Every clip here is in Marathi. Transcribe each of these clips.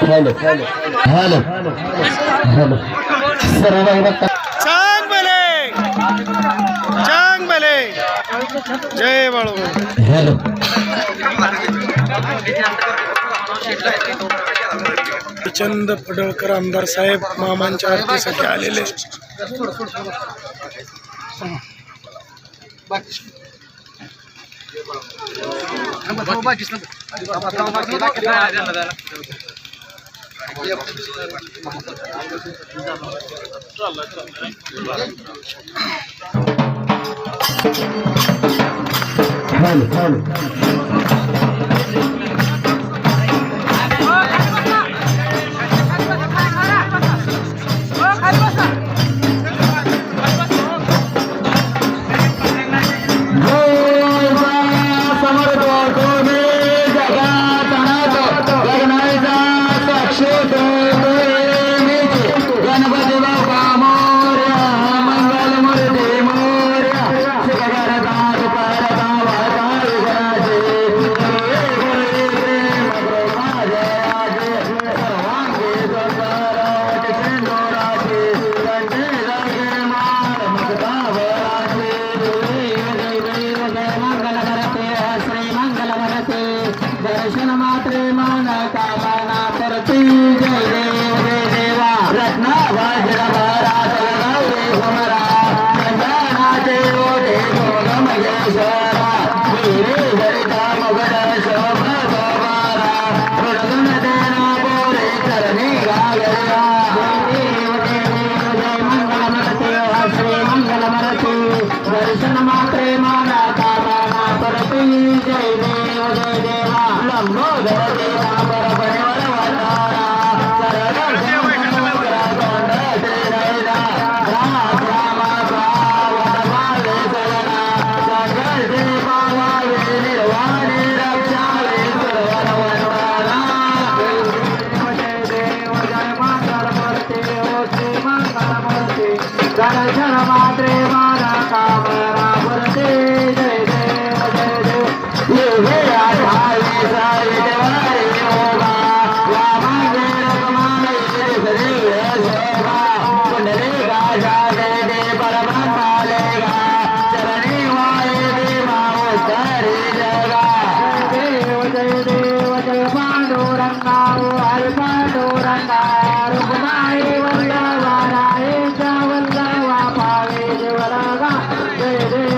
हॅलो हॅलो हॅलो हॅलो चांग भले जय बाळू. हॅलो चंद पडळकर आमदार साहेब मामांच्या आरतीसाठी आलेले. हॅलो हॅलो दर्शन मात्रे मन कामना करती जय देव जय देवा रत्ना वज्र भरा गौरी कुमरा चंदनाचे ओढे गोगम महेश्वरा वीरे हरिता मगध शोभ गोवारा मृदुन देना बोरे करणी गागरा देव देव जय मंगलमूर्ति श्री मंगलमूर्ति दर्शन मात्रे मन कामना करती जय देव जय देवा लंबोदर देवांबर बनेवर वतारा सरळ देवमुद्रा गोंड श्रीरैदा राम राम पावन पाले सगळा सगळ देवावे निर्वाणी रक्षावे सर्वन वनवाला जय देव जय मंगलमूर्ति ओ श्री मंगलमूर्ति दर्शन मात्रे मन कामना करते जय देव जय देव ये आधारे सारे देवारे योगा वामने रकमाने श्री शोभा कुंडले गाजा दे दे परमालेगा चरणी वाये देवा उद्धरे जगा जय देव जय पांडुरंगा हरि पांडुरंगा रुक्माई वल्लभा रायेचा वल्लभा पावे देवरागा जय देव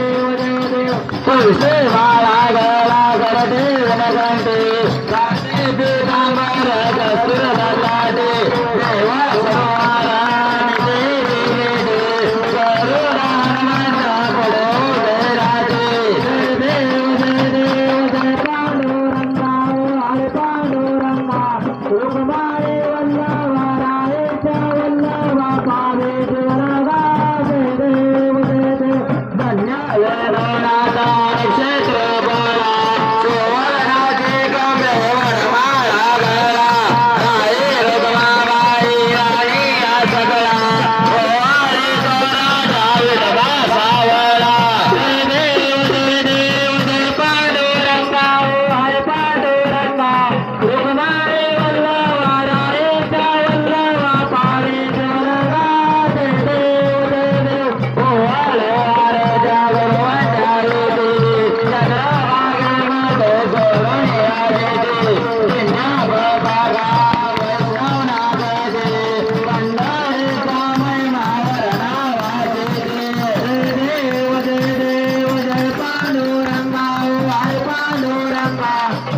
तुळसे माळा गळा करते घंटे राते पीतांबर कस्तुर लाटे देवा समाराणी देवी करुणा हनुमंता पडो जय राजे जय देव जय पांडुरंगा हरि पांडुरंगा रुक्माई वल्लभा रायेचा वल्लभा पावे देवरागा जय देव धन्य वेदनाथा क्षेत्र बोला सुवर्णाची कमळे वनमाळा गळा राये रुक्माबाई राणी या सगळा ओवाळी तो राजा विठोबा सावळा जय देव जय पांडुरंगा हरी पांडुरंगा रुक्माई वल्लभा रायेचा वल्लभा पावे देवरागा जय देव ओवाळे आरजा भगवंता देवी चंद्रभागे मतो गोरुणी आदेवी चिन्हा बागा वैष्णवना गजे पंढरीचा महिमा वर्णावाचे जय देव जय पांडुरंगा हरी पांडुरंगा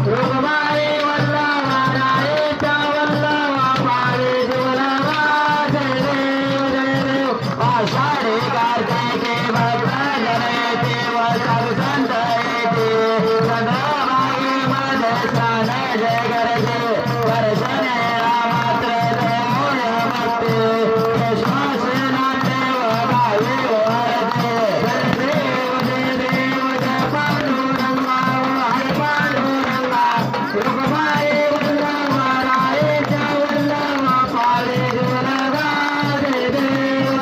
रुक्माई वल्लभा रायेचा वल्लभा पावे देवरागा जय देव आषाढी कार्तिके भद्र जनेते व सब संत येते चंद्रभागे मध्ये स्नान जय गरजे वर्षणे रामात्र जय भक्ती विश्वासे नाट्य व भावी वरते जय देव जय पांडुरंगा हरी पांडुरंगा रुक्माई वल्लभा रायेचा वल्लभा पावे देवरागा जय देव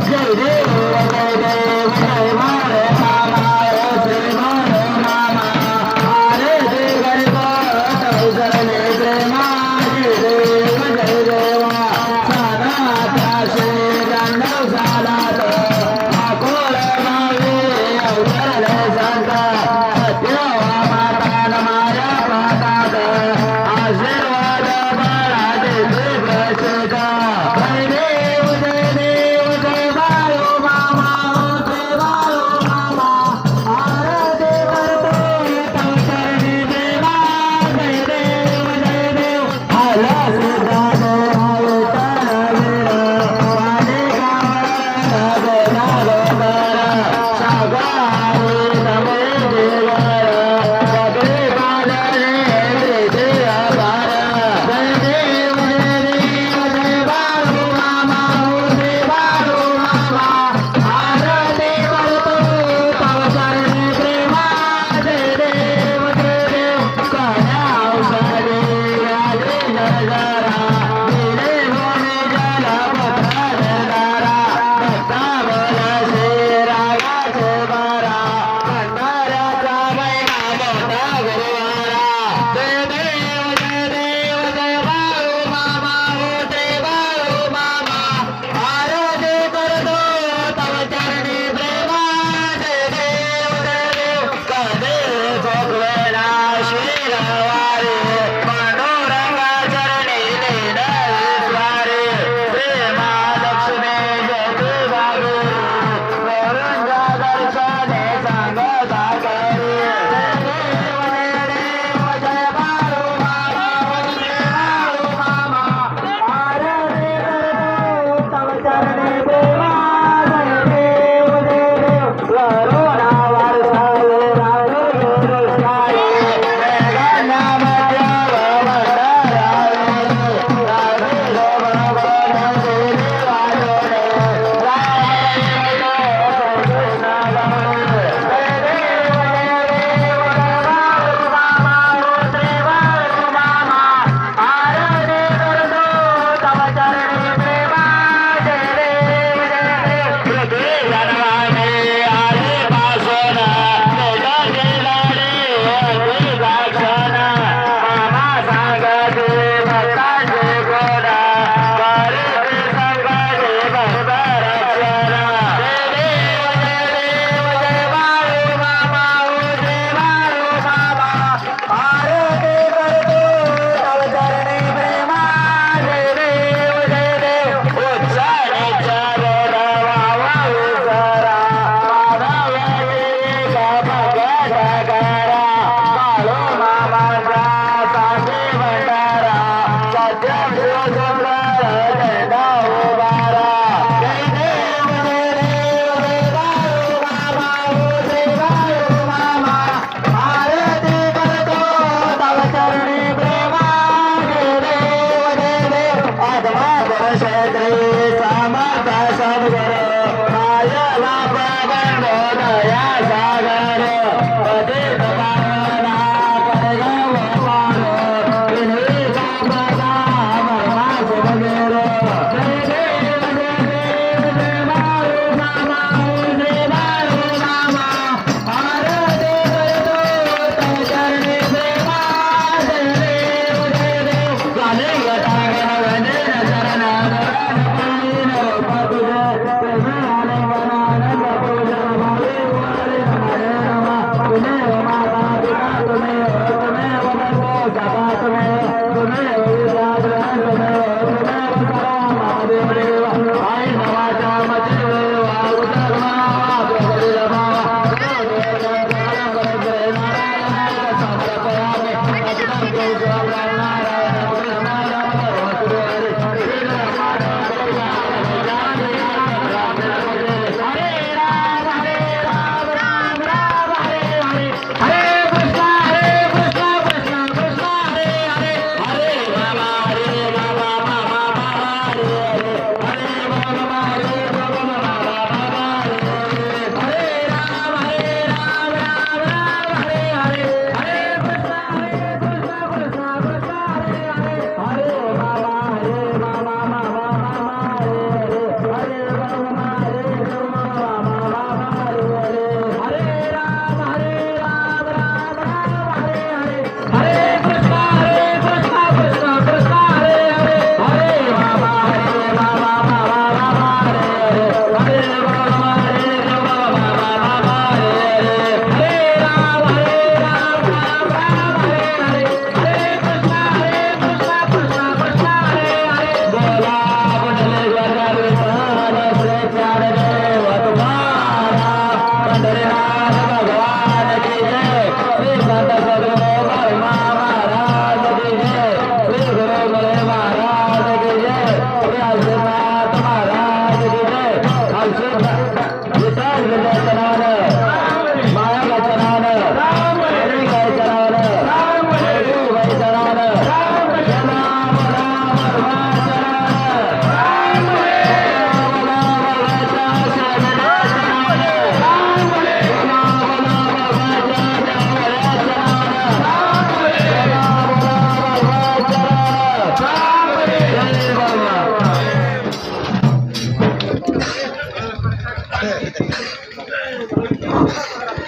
जय देव जय मारे मामा श्री मारे मामा हरे श्री गणपत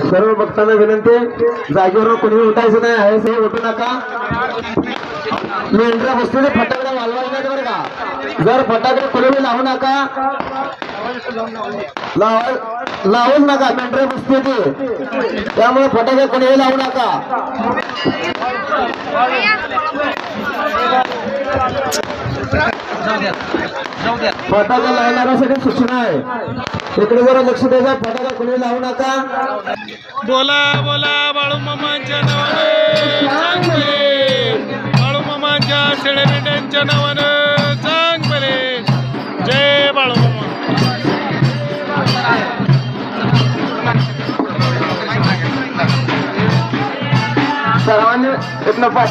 सर्व भक्तांना विनंती, जागेवर कोणी उठायचं नाही आहे, हे उठू नका. मेंढरा बसलेले फटाकडे वाजवायचे नाहीत बरं का. जर फटाकडे कोणी लावू नका, लावूच नका. मेंढरा बसते ते, त्यामुळे फटाके कोणी लावू नका. फटाका लावणाऱ्यासाठी सूचना आहे, इकडे जरा लक्ष द्यायचं. फटाका कोणी लावू नका. बोला बोला बाळूमामांच्या नावानं चांगले, बाळूमामांच्या शेळेमेंढ्यांच्या नावानं चांगले. जय बाळूमामा. सर्वांनी इथनं पाठ.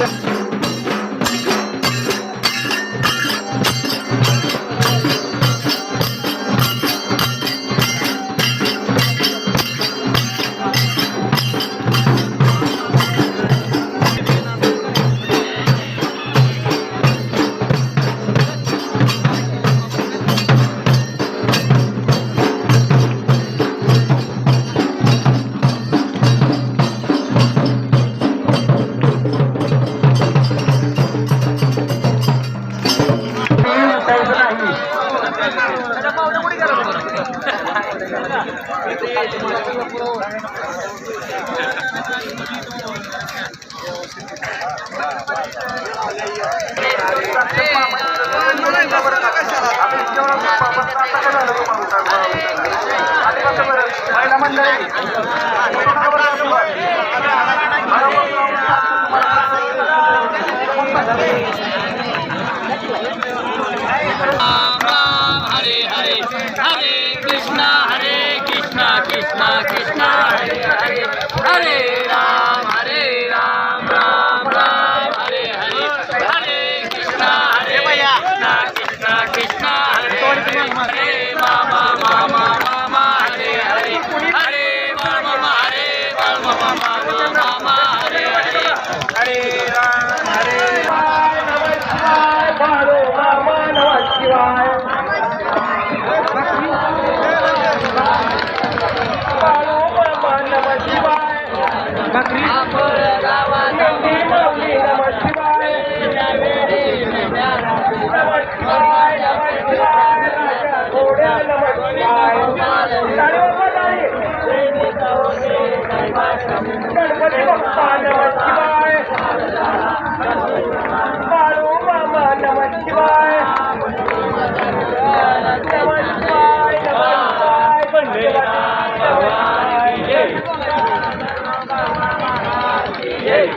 Hey!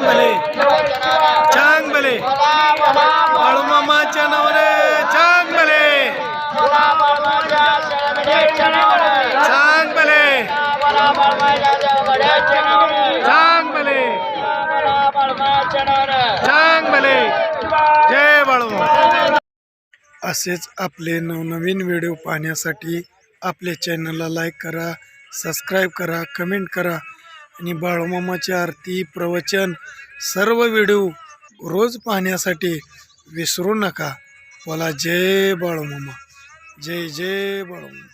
भले चांग भले बाळूमामाच्या नावाने चांग भले चांग भले चांग भले चांग भले जय बाळूमामा. असेच आपले नवनवीन व्हिडिओ पाहण्यासाठी आपल्या चॅनलला लाईक करा, सबस्क्राईब करा, कमेंट करा आणि बाळूमामाची आरती प्रवचन सर्व व्हिडिओ रोज पाहण्यासाठी विसरू नका. बोला जय बाळूमामा, जय जय बाळूमामा.